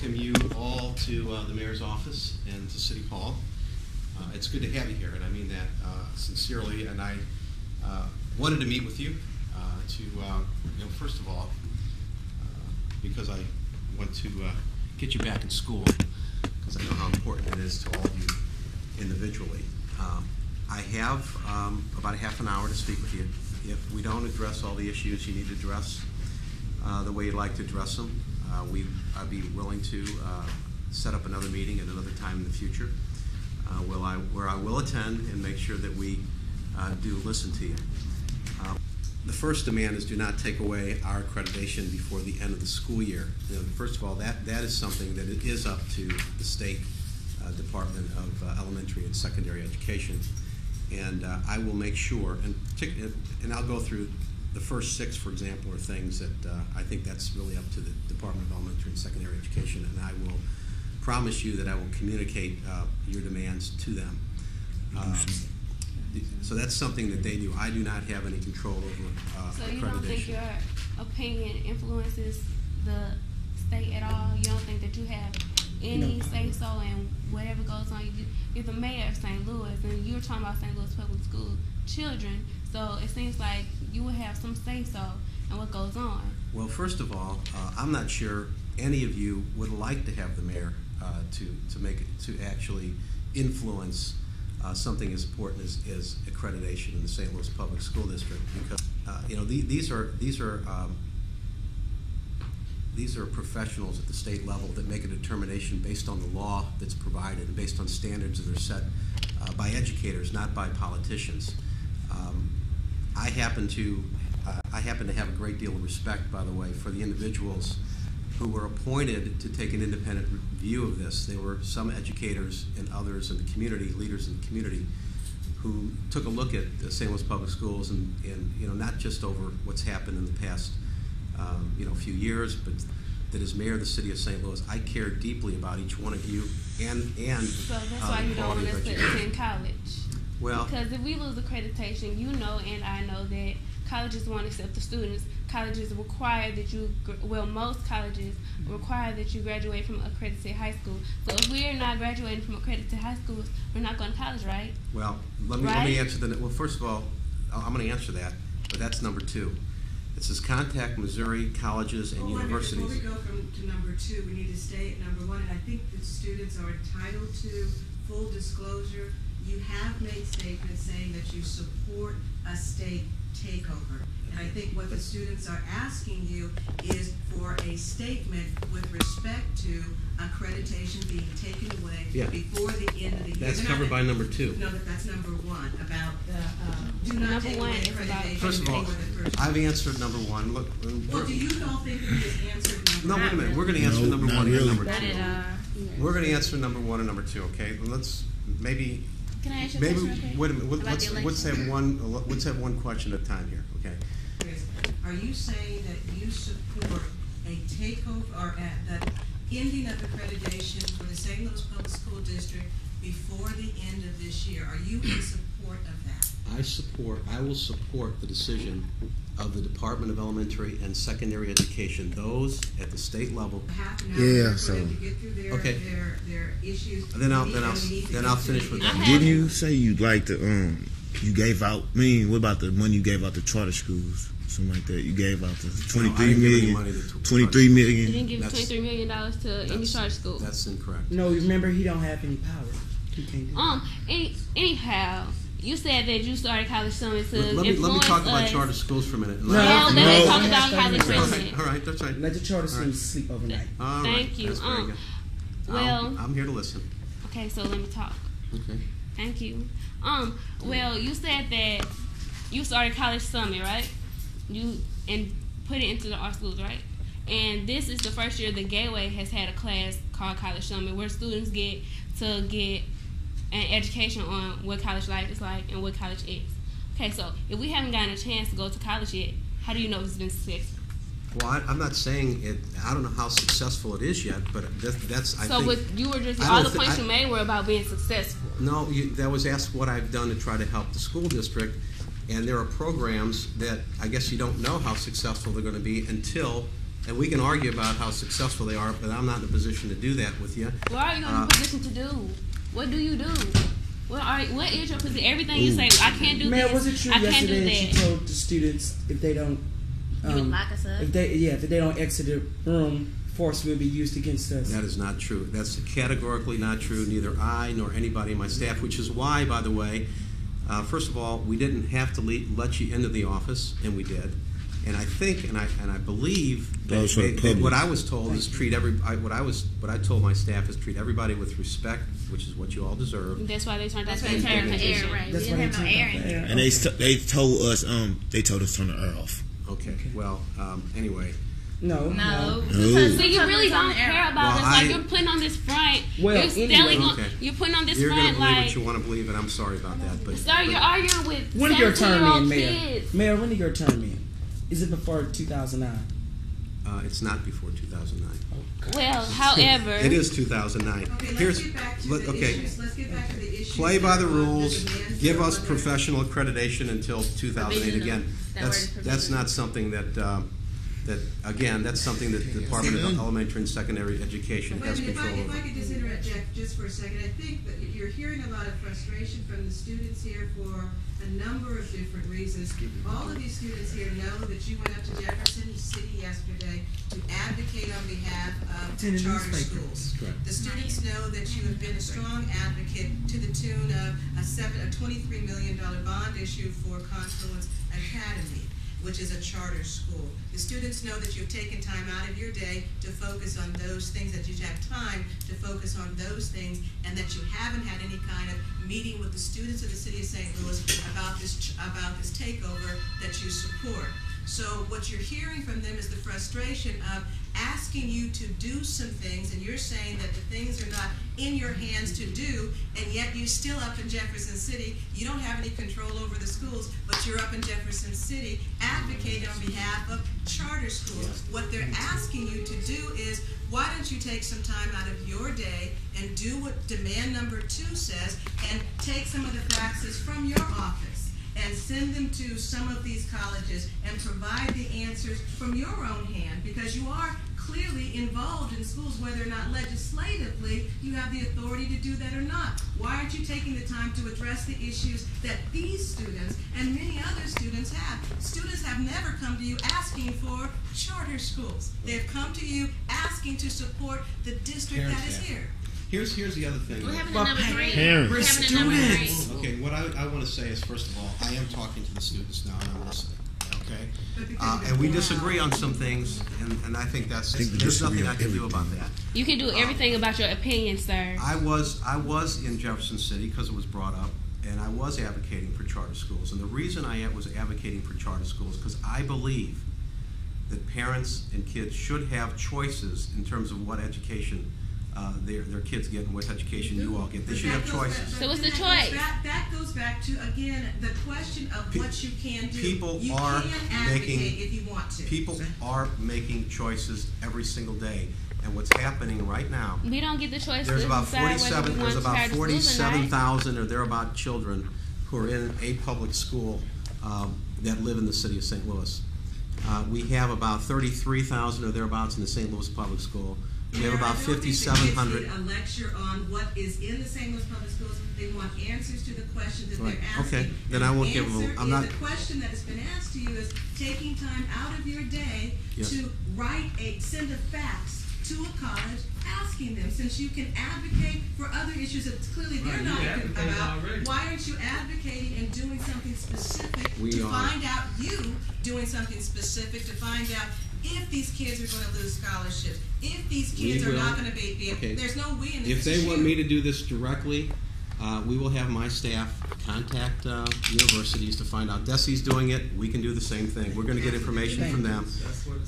welcome you all to the Mayor's office and to City Hall. It's good to have you here, and I mean that sincerely. And I wanted to meet with you first of all, because I want to get you back in school, because I know how important it is to all of you individually. I have about a half an hour to speak with you. If we don't address all the issues you need to address the way you'd like to address them, I'd be willing to set up another meeting at another time in the future where I will attend and make sure that we do listen to you. The first demand is do not take away our accreditation before the end of the school year. First of all, that is something that it is up to the State Department of Elementary and Secondary Education. And I will make sure, and I'll go through the first 6, for example, are things that I think that's really up to the Department of Elementary and Secondary Education, and I will promise you that I will communicate your demands to them. So that's something that they do. I do not have any control over So accreditation. you don't think your opinion influences the state at all? You don't think that you have any say-so in whatever goes on? You're the mayor of St. Louis, and you're talking about St. Louis Public School children, so it seems like you would have some say-so in what goes on. Well, first of all, I'm not sure any of you would like to have the mayor to actually influence something as important as accreditation in the St. Louis Public School District, because these are professionals at the state level that make a determination based on the law that's provided and based on standards that are set by educators, not by politicians. I happen to have a great deal of respect, by the way, for the individuals who were appointed to take an independent view of this. There were some educators and others in the community, leaders in the community, who took a look at the St. Louis Public Schools and not just over what's happened in the past few years, but that as mayor of the city of St. Louis, I care deeply about each one of you and so that's why you don't want us to attend college. Well, because if we lose accreditation, you know and I know that colleges won't accept the students. Colleges require that most colleges require that you graduate from accredited high school. So if we're not graduating from accredited high schools, we're not going to college, right? Well, let me answer that. Well, first of all, I'm going to answer that, but that's number 2. It says contact Missouri colleges and universities. Before we go to number 2, we need to stay at number 1, and I think that students are entitled to full disclosure. You have made statements saying that you support a state takeover. And I think what the students are asking you is for a statement with respect to accreditation being taken away before the end of the year. That's covered by number 2. No, that's number 1, about the do not take away accreditation. First of all, I've answered number 1. Look, well, do you all think that he has answered number 1? No, wait a minute. We're going to answer number 1 and number 2. We're going to answer number 1 and number 2, okay? Let's maybe... Can I ask you a question? Okay? Wait a minute. Let's have one question at a time here, okay? Are you saying that you support a takeover or the ending of accreditation for the St. Louis Public School District before the end of this year? Are you in support of that? I will support the decision of the Department of Elementary and Secondary Education, those at the state level. So to get through their issues. Then I'll finish with that. Didn't you say you'd like to you gave out? What about the money you gave out to charter schools? Something like that. You gave out the $23 million. $23 million. You didn't give $23 million to any charter school. That's incorrect. No, remember he don't have any power. He can't do that. Anyhow, you said that you started College Summit to let me talk about charter schools for a minute. Let me talk about College Summit. All right, that's right. Let the charter schools sleep overnight. Thank you. That's very good. Well, I'm here to listen. Okay, so let me talk. Okay. Thank you. Well, you said that you started College Summit, right? And put it into the art schools, right? And this is the first year the Gateway has had a class called College Summit where students get to get an education on what college life is like and what college is. Okay, so if we haven't gotten a chance to go to college yet, how do you know it's been successful? Well, I'm not saying it. I don't know how successful it is yet, but that's. All the points you made were about being successful. No, that was asked what I've done to try to help the school district, and there are programs that I guess you don't know how successful they're going to be until and we can argue about how successful they are, but I'm not in a position to do that with you. What are you in a position to do? What do you do? What is your position? Everything you say, I can't do Mayor, this. was it true I can't do yesterday that that. you told the students if they don't, You would lock us up? if they don't exit the room, force will be used against us? That is not true. That's categorically not true. Neither I nor anybody in my staff, which is why, by the way, first of all, we didn't have to let you into the office, and we did. And I think, and I believe that what I was told is what I told my staff is treat everybody with respect, which is what you all deserve. That's why they turned off the That's air the conditioner. air, right? That's We why didn't have no air in they here. turned And they told us to turn the air off. Okay. Well, anyway. No. No. So you really don't care about Well, us. Like, you're putting on this front. Well, you're anyway. Okay. You're putting on this You're going front to believe like. what you want to believe, and I'm sorry about that. But Sir, you're arguing with When did your term 17-year-old end, Mayor? kids. Mayor, when did your term end? Is it before 2009? it's not before 2009. Well, however, It is 2009. Okay, Here's let's get back to let- the okay. issues. Let's get back to the issues. Play by the that are on rules. demand Give for us other- professional accreditation until 2008. Provisional. Again, That word is that's provisional. not something that that's something that the Department of Elementary and Secondary Education Wait a has minute, control if I over. could just interrupt Jeff just for a second. I think that you're hearing a lot of frustration from the students here for a number of different reasons. All of these students here know that you went up to Jefferson City yesterday to advocate on behalf of It's in the charter newspaper. schools. Correct. The students know that you have been a strong advocate to the tune of a $23 million bond issue for Confluence Academy, which is a charter school. The students know that you've taken time out of your day to focus on those things, that you have time to focus on those things, and that you haven't had any kind of meeting with the students of the city of St. Louis about this takeover that you support. So what you're hearing from them is the frustration of asking you to do some things, and you're saying that the things are not in your hands to do, and yet you're still up in Jefferson City. You don't have any control over the schools, but you're up in Jefferson City advocating on behalf of charter schools. What they're asking you to do is, why don't you take some time out of your day and do what demand number 2 says, and take some of the faxes from your office and send them to some of these colleges and provide the answers from your own hand, because you are clearly involved in schools, whether or not legislatively you have the authority to do that or not. Why aren't you taking the time to address the issues that these students and many other students have? Students have never come to you asking for charter schools. They have come to you asking to support the district that is here. Here's the other thing. We're having a number 3. Parents. We're having a number 3. Okay, what I want to say is, first of all, I am talking to the students now, and I'm listening. Okay, and we disagree on some things, and I think that's there's nothing I can do about that. you can do everything about your opinion, sir. I was in Jefferson City because it was brought up, and I was advocating for charter schools. And the reason I was advocating for charter schools because I believe that parents and kids should have choices in terms of what education their kids get and what education you all get. They should have choices. So what's the choice? That goes back to, again, the question of what you can do. People you are can advocate making if you want to. People are making choices every single day, and what's happening right now. We don't get the choice There's to about decide whether we want charter schools or not. 47,000 or thereabout children who are in a public school that live in the city of St. Louis. We have about 33,000 or thereabouts in the St. Louis public school. We have about 5,700. A lecture on what is in the St. Louis public schools. They want answers to the questions that Right. they're asking. Okay, then I won't give them. The question that has been asked to you is taking time out of your day Yes. to send a fax to a college asking them, since you can advocate for other issues that clearly they're not about. Why aren't you advocating and doing something specific doing something specific to find out if these kids are going to lose scholarships, if these kids are not going to be Okay. there's no we in this. If they want me to do this directly, we will have my staff contact universities to find out. DESE's doing it. We can do the same thing. We're going to get information from them.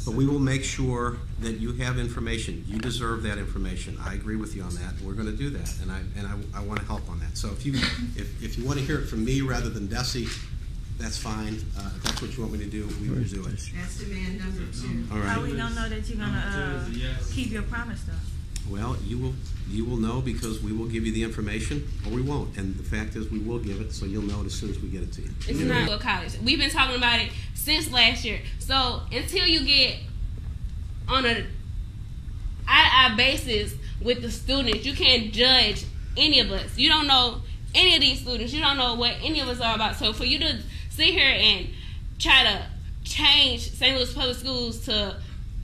But we will make sure that you have information. You deserve that information. I agree with you on that. We're going to do that, and I want to help on that. So if you want to hear it from me rather than DESE, that's fine. If that's what you want me to do, we will do it. That's demand number 2. All How right. we gonna know that you're gonna keep your promise though? Well, you will know because we will give you the information, or we won't. And the fact is, we will give it, so you'll know it as soon as we get it to you. It's not a college. We've been talking about it since last year. So until you get on a eye-to-eye basis with the students. You can't judge any of us. You don't know any of these students. You don't know what any of us are about. So for you to sit here and try to change St. Louis Public Schools to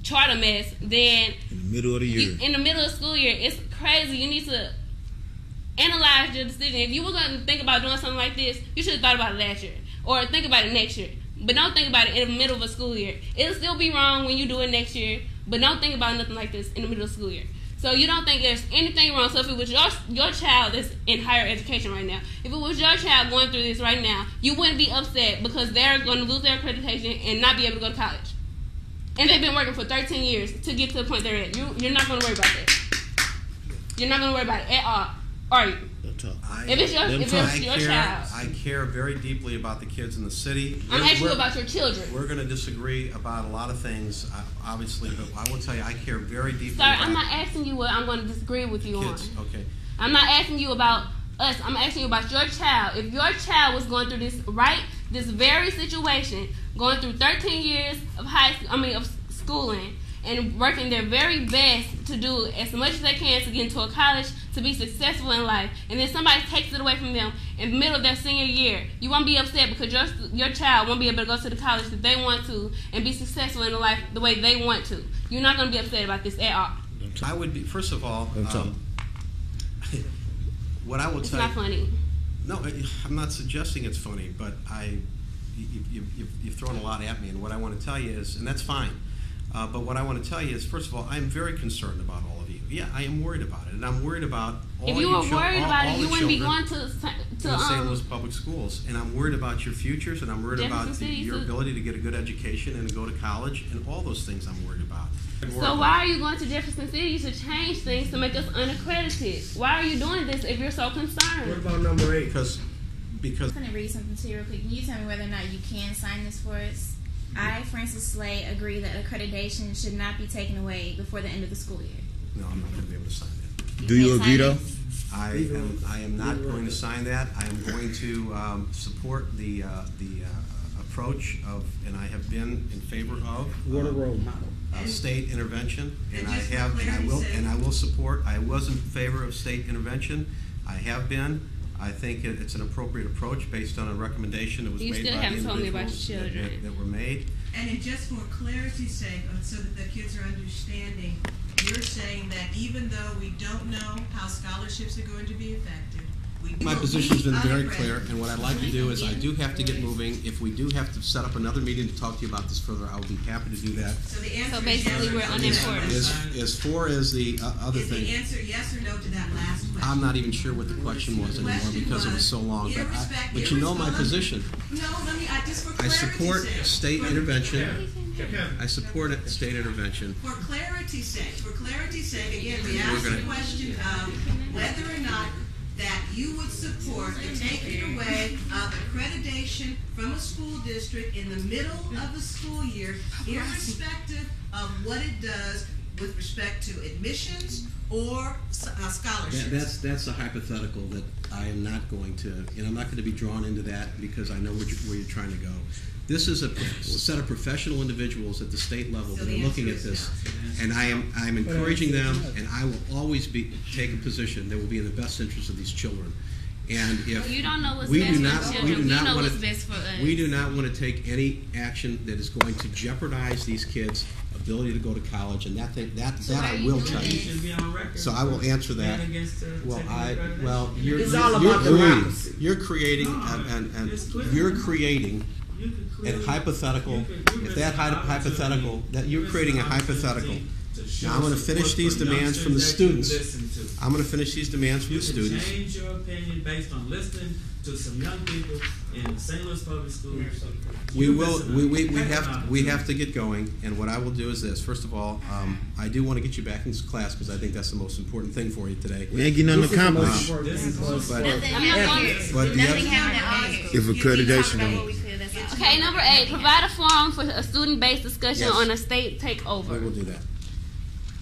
charter mess, then In the middle of the year. in the middle of the school year, it's crazy. You need to analyze your decision. If you were going to think about doing something like this, you should have thought about it last year, or think about it next year. But don't think about it in the middle of a school year. It'll still be wrong when you do it next year, but don't think about nothing like this in the middle of the school year. So you don't think there's anything wrong. So if it was your child that's in higher education right now, if it was your child going through this right now, you wouldn't be upset because they're going to lose their accreditation and not be able to go to college. And they've been working for 13 years to get to the point they're at. You're not going to worry about that. You're not going to worry about it at all, are you? If it's your child. I care very deeply about the kids in the city. I'm asking you about your children. We're going to disagree about a lot of things, obviously, but I will tell you I care very deeply Sorry, about I'm not asking you what I'm going to disagree with you kids. on. Okay. I'm not asking you about us. I'm asking you about your child. If your child was going through this very situation, going through 13 years of schooling, and working their very best to do as much as they can to get into a college, to be successful in life, and then somebody takes it away from them in the middle of their senior year, you won't be upset because your child won't be able to go to the college that they want to and be successful in life the way they want to. You're not going to be upset about this at all. I would be, first of all, what I will It's tell not you. funny. No, I'm not suggesting it's funny, but you've thrown a lot at me, and what I want to tell you is, and that's fine, but what I want to tell you is, first of all, I'm very concerned about all of you. Yeah, I am worried about it, and I'm worried about all If you were worried about it, all you the wouldn't be children going in the St. Louis to Public Schools, and I'm worried about your futures, and I'm worried about Jefferson City, your so- ability to get a good education and to go to college, and all those things I'm worried about. So why are you going to Jefferson City to change things to make us unaccredited? Why are you doing this if you're so concerned? What about number 8? Because I'm going to read something to you real quick. Can you tell me whether or not you can sign this for us? I, Francis Slay, agree that accreditation should not be taken away before the end of the school year. no, I'm not going to be able to sign that. Do you can't agree, sign though? it? I am not going to sign that. I am going to support the approach of, and I have been in favor of What a role model. state intervention, and And I just have, for and I will, clarity's and I will support. I was in favor of state intervention. I have been. I think it's an appropriate approach based on a recommendation that was You made still by haven't the told me about individuals your children. that were made. And then just for clarity's sake, so that the kids are understanding, you're saying that even though we don't know how scholarships are going to be affected, My position's been very clear, and what I'd like to do is I do have to get moving. If we do have to set up another meeting to talk to you about this further, I'll be happy to do that. So the answer So is basically, yes or we're no. unimportant. As far as the other Is the thing, answer yes or no to that last question? I'm not even sure what the question was anymore because it was so long, but you know my position. No, let me, just for I clarity's support sake. state intervention. I support state intervention. For clarity's sake, again, we asked the question of whether or not that you would support the taking away of accreditation from a school district in the middle of the school year, irrespective of what it does with respect to admissions or scholarships. That's a hypothetical that I am not going to, and I'm not going to be drawn into that because I know where you're trying to go. This is a set of professional individuals at the state level So that are the looking at answer this, is and I'm encouraging them, and I will always take a position that will be in the best interest of these children. And if You don't know what's we best do for not, the we children. do We not know want what's to, best for us. we do not want to take any action that is going to jeopardize these kids' ability to go to college, and that why are I you will doing tell this? you. Should be on record. So I will answer that. Stand against, Well, taking accreditation. you're It's all you're- about you're- democracy. You're creating you're creating You could a clearly- hypothetical. you If that hypothetical, that you're creating a hypothetical. Now I'm going to finish these demands from the students. I'm going to finish these demands from You the can students. change your opinion based on listening to some young people in St. Louis Public Schools. We will. We have to get going. And what I will do is this. First of all, I do want to get you back into class because I think that's the most important thing for you today. We ain't getting nothing accomplished. This is But Nothing happened. But the Nothing other- happened in August. If accreditation About don't. what we feel, that's all. Okay, number 8, provide a forum for a student-based discussion Yes. on a state we will takeover. do that.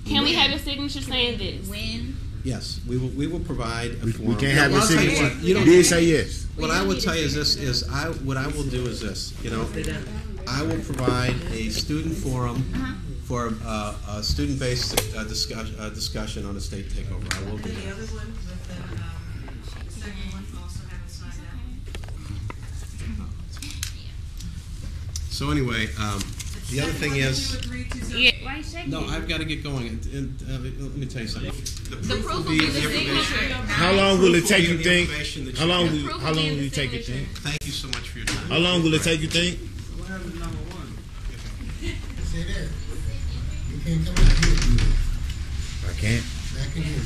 Can we have your signature saying this? When? Yes, we will provide a We forum. can't have Well, your I'll tell you signature. what, you don't- Did say yes. What I will tell you is this: what I will do is this. You know, I will provide a student forum for a student-based discussion on a state takeover. I will do And the that. other one with the second one also haven't signed out. So anyway, the other thing is, You agreed to, so Yeah. Why you shaking? no, I've got to get going. And, let me tell you something. The proof will be the signature. How long will it take you The think? information that How you long get. will how long will you take it think? Thank you so much for your time. How long will it take you think? What happened to number one? Say that. You can't come out here and do it. I can't. Back in here.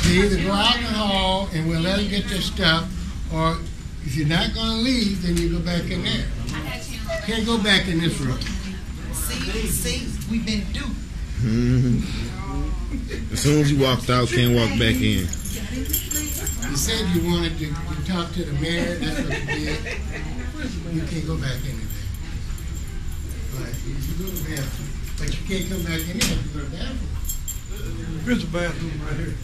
You either go out in the hall and we'll let them get their stuff, or if you're not gonna leave, then you go back in there. Can't go back in this room. See, we've been duped. As soon as you walked out, can't walk back in. You said you wanted to talk to the mayor, that's what you did. You can't go back in there. But you go to the bathroom. But you can't come back in there if you go to the bathroom. Here's the bathroom right here.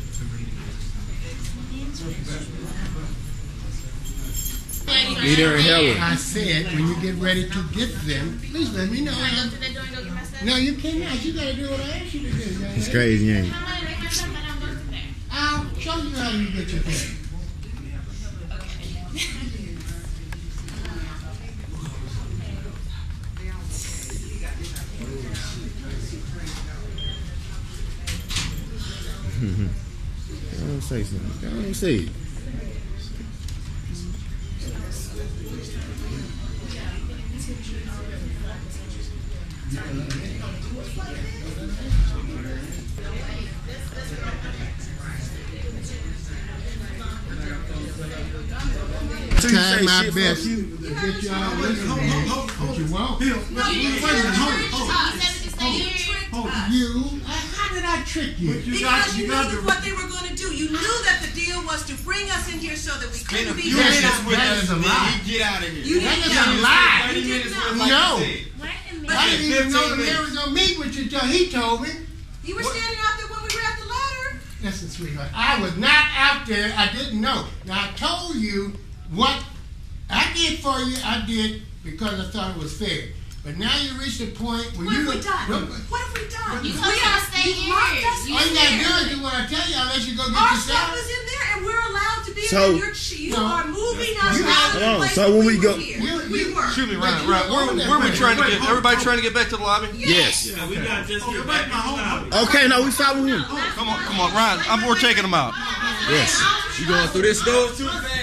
Be there in hella. I said, when you get ready to get them, please let me know. Can I go to the door and go get my stuff? No, you cannot. You gotta do what I asked you to do. young It's lady. crazy, ain't it? I'm gonna make my stuff, but I don't go to there. I'll show you how you get your thing. Don't say something. Don't say it. Try my best to get you all listening, but you won't. How did I trick you? because you knew that's what they were going to do. You knew that the deal was to bring us in here so that we couldn't be here. That is a lie. Get out of here. You That didn't is a know. lie. You didn't know. No. Wait a minute. I didn't even know the mayor was gonna meet with you till he told me. You were standing out there when we were at the ladder. Listen, sweetheart, I was not out there. I didn't know. Now I told you what I did for you. I did because I thought it was fair. But now you reached the point where What you have we done? Well, What have we done? You told us to stay You locked here. us You all you gotta in do there. is do what I tell you unless you go get Our your stuff stuff. was in there, and we're allowed to be So- in there. You No. are moving us You- out of hold the on. place So where when we we go- were here. You- We you- were. Excuse me, But Ryan. you Ryan, own that where we place. trying to get? Everybody trying to get back to the lobby? Yes. Yeah, we got just get back in the lobby. Okay, no, we follow him. Come on, Ryan. We're taking them out. Yes. You going through this door?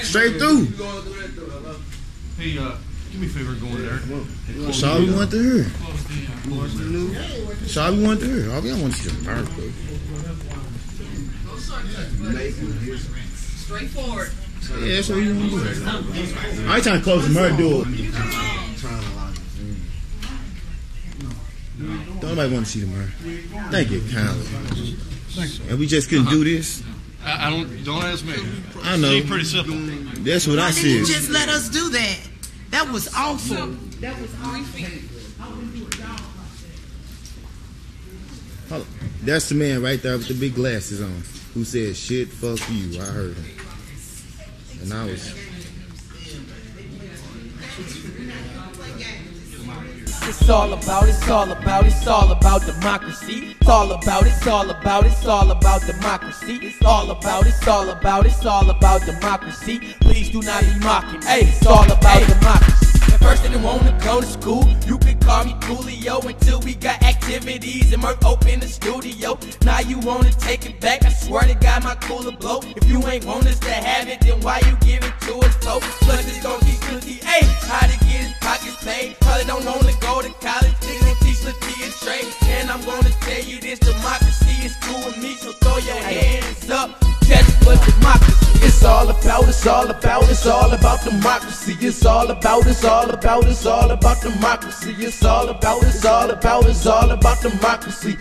Straight through. Hey, give me a favor, go in there. That's all we want to hear. That's all we want to hear. All we want to see is dark, bro. Straightforward. Yeah, that's what we want to do. I ain't trying to close the murder door. Don't nobody want to see the murder. Thank you, kindly. And we just couldn't do this. I don't ask me. I know. It's pretty simple. That's what I Why didn't you said. just let us do that? That was awful. That's the man right there with the big glasses on who said, "Shit, fuck you." I heard him. And I was... It's all about democracy. It's all about democracy. It's all about democracy. Please do not be mocking. Hey, it's all about democracy. At first I didn't wanna go to school. You could call me Coolio until we got activities and Merc open the studio. Now you wanna take it back? I swear to God my cooler blow. If you ain't want us to have it, then why you give it to us? So plus it's gon' teach Cookie, hey, how to get his pockets paid. Probably don't wanna go to college, nigga gon' teach Latia trade. And I'm gonna tell you this, democracy is cool with me, so throw your hands up. That's what democracy. It's all about democracy. It's all about democracy. It's all about democracy.